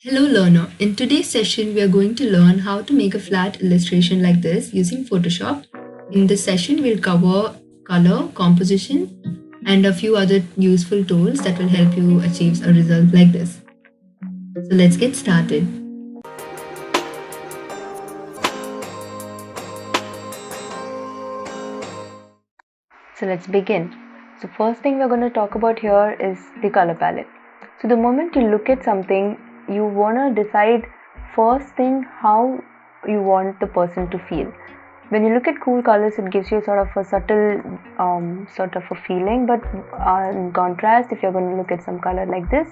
Hello learner, in today's session we are going to learn how to make a flat illustration like this using Photoshop. In this session we'll cover color, composition and a few other useful tools that will help you achieve a result like this. So let's get started. So let's begin. So first thing we're going to talk about here is the color palette. So the moment you look at something, you want to decide first thing how you want the person to feel. When you look at cool colors, it gives you sort of a subtle sort of a feeling, but in contrast, if you're going to look at some color like this,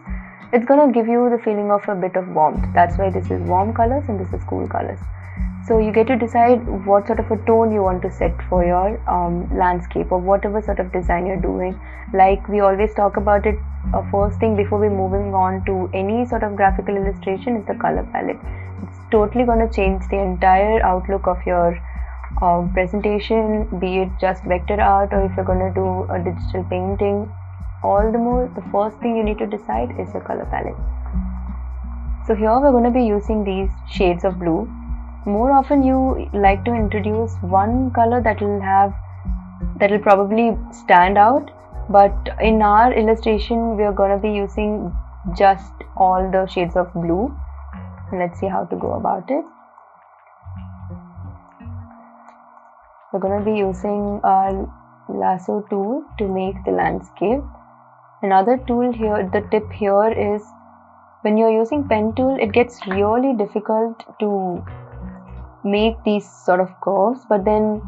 it's going to give you the feeling of a bit of warmth. That's why this is warm colors and this is cool colors. So you get to decide what sort of a tone you want to set for your landscape or whatever sort of design you're doing. Like we always talk about it, first thing before we moving on to any sort of graphical illustration is the color palette. It's totally going to change the entire outlook of your presentation, be it just vector art or if you're going to do a digital painting. All the more, the first thing you need to decide is your color palette. So here we're going to be using these shades of blue. More often you like to introduce one color that will probably stand out, but in our illustration we are going to be using just all the shades of blue. Let's see how to go about it. We're going to be using our lasso tool to make the landscape. Another tool here, the tip here is when you're using pen tool, it gets really difficult to make these sort of curves, but then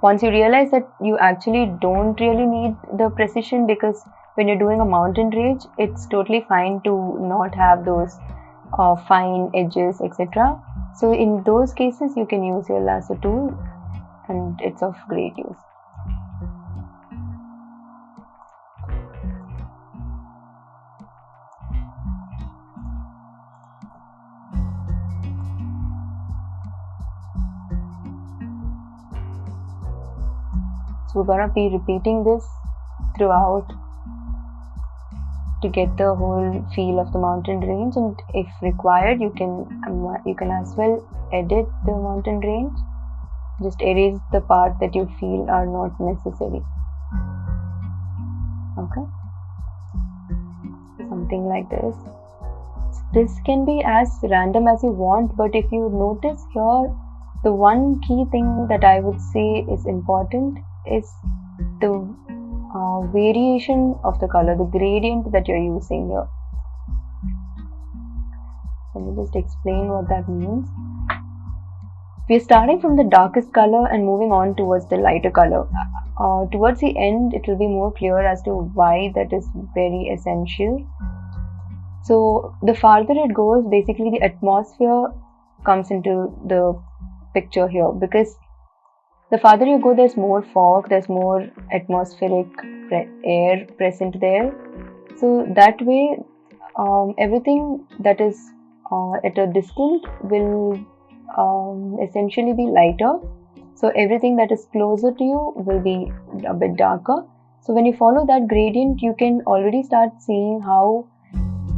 once you realize that you actually don't really need the precision, because when you're doing a mountain range, it's totally fine to not have those fine edges, etc. So in those cases you can use your lasso tool and it's of great use. So we're going to be repeating this throughout to get the whole feel of the mountain range, and if required you can as well edit the mountain range. Just erase the part that you feel are not necessary. Okay, something like this. This can be as random as you want, but if you notice here, the one key thing that I would say is important is the variation of the color, the gradient that you're using here. Let me just explain what that means. We're starting from the darkest color and moving on towards the lighter color. Towards the end, it will be more clear as to why that is very essential. So the farther it goes, basically the atmosphere comes into the picture here, because the farther you go, there's more fog, there's more atmospheric air present there. So that way, everything that is at a distance will essentially be lighter. So everything that is closer to you will be a bit darker. So when you follow that gradient, you can already start seeing how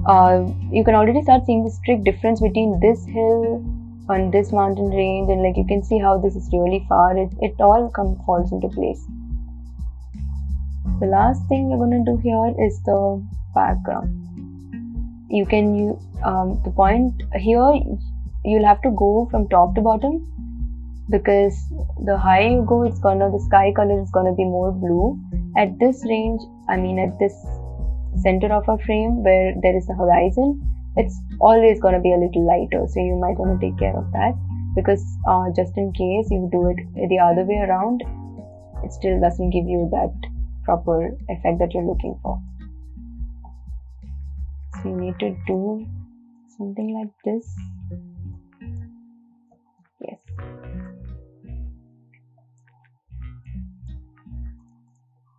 the strict difference between this hill on this mountain range, and like you can see how this is really far. It all falls into place. The last thing we're going to do here is the background. You can use the point here, you'll have to go from top to bottom, because the higher you go, the sky color is gonna be more blue. At this range, at this center of our frame where there is a horizon, it's always gonna be a little lighter. So you might want to take care of that, because just in case you do it the other way around, it still doesn't give you that proper effect that you're looking for. So you need to do something like this. Yes.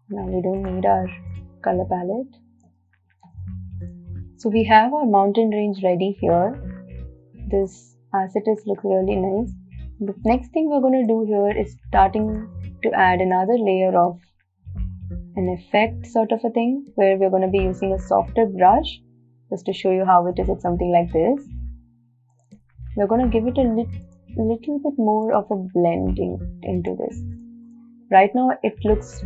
Now we don't need our color palette. So we have our mountain range ready here. This as it is looks really nice. The next thing we're going to do here is starting to add another layer of an effect sort of a thing, where we're going to be using a softer brush just to show you how it is. It's something like this. we're going to give it a little bit more of a blending into this. Right now it looks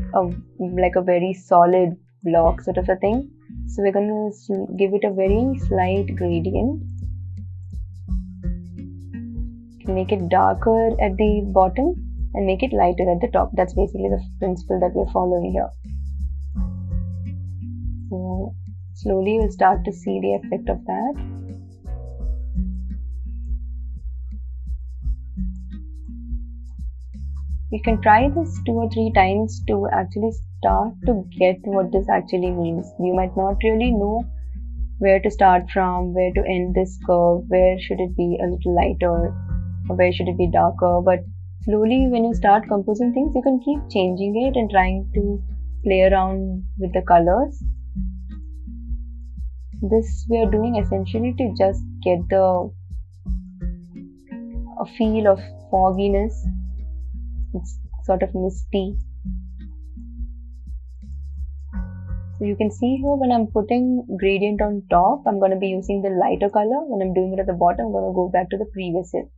like a very solid block sort of a thing, so we're going to give it a very slight gradient. Make it darker at the bottom and make it lighter at the top. That's basically the principle that we're following here. So slowly you'll start to see the effect of that. You can try this 2 or 3 times to actually start to get what this actually means. You might not really know where to start from, where to end this curve, where should it be a little lighter, or where should it be darker, but slowly when you start composing things, you can keep changing it and trying to play around with the colors. This we are doing essentially to just get a feel of fogginess. It's sort of misty. So you can see here when I'm putting gradient on top, I'm going to be using the lighter color. When I'm doing it at the bottom, I'm going to go back to the previous hill.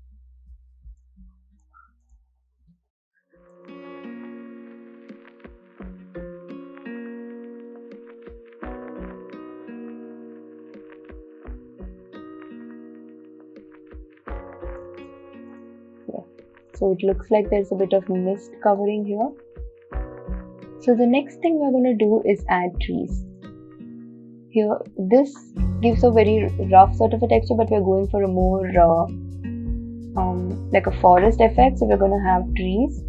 So it looks like there's a bit of mist covering here. So the next thing we're going to do is add trees. Here, this gives a very rough sort of a texture, but we're going for a more like a forest effect. So we're going to have trees.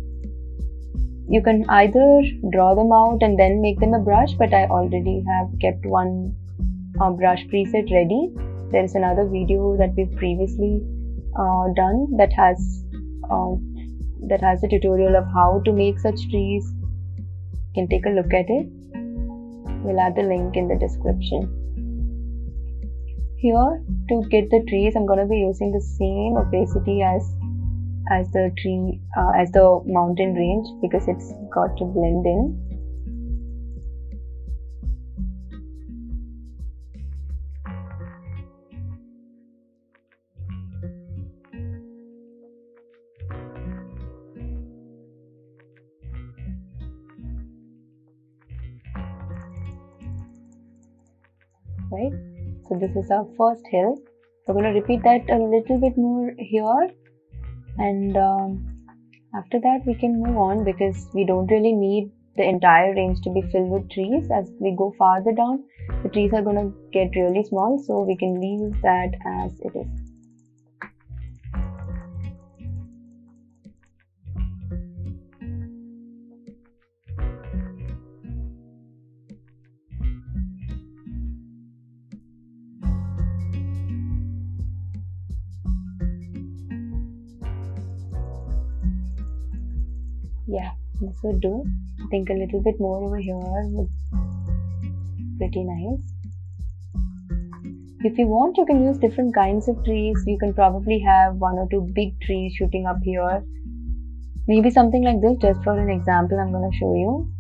You can either draw them out and then make them a brush, but I already have kept one brush preset ready. There is another video that we've previously done that has a tutorial of how to make such trees. You can take a look at it. We'll add the link in the description. Here, to get the trees, I'm going to be using the same opacity as the tree, as the mountain range, because it's got to blend in. Right, so this is our first hill. We're going to repeat that a little bit more here, and after that we can move on, because we don't really need the entire range to be filled with trees. As we go farther down, the trees are going to get really small, so we can leave that as it is. Yeah, this would do. I think a little bit more over here would be pretty nice. If you want, you can use different kinds of trees. You can probably have 1 or 2 big trees shooting up here. Maybe something like this, just for an example, I'm going to show you.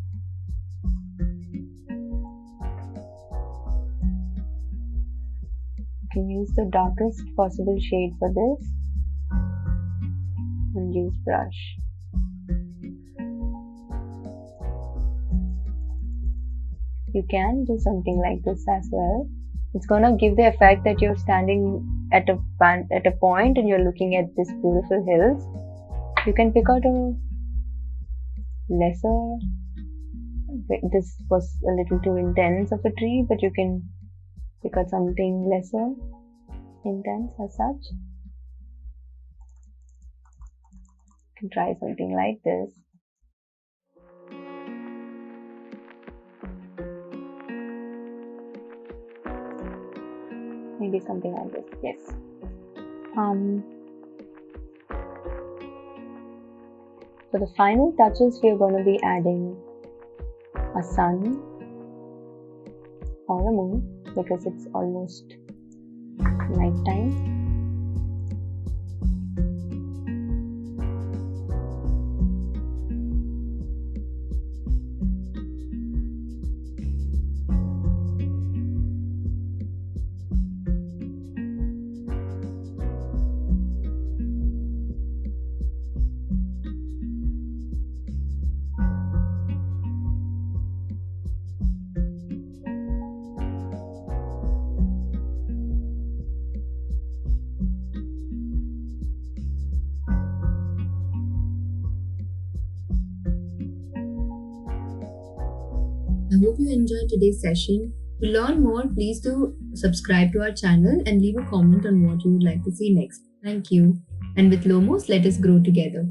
You can use the darkest possible shade for this and use brush. You can do something like this as well. It's gonna give the effect that you're standing at a point and you're looking at this beautiful hills. You can pick out a lesser, this was a little too intense of a tree, but you can pick out something lesser intense as such. You can try something like this. Maybe something like this, yes. For the final touches, we are going to be adding a sun or a moon, because it's almost night time. I hope you enjoyed today's session. To learn more, please do subscribe to our channel and leave a comment on what you would like to see next. Thank you. And with Lomos, let us grow together.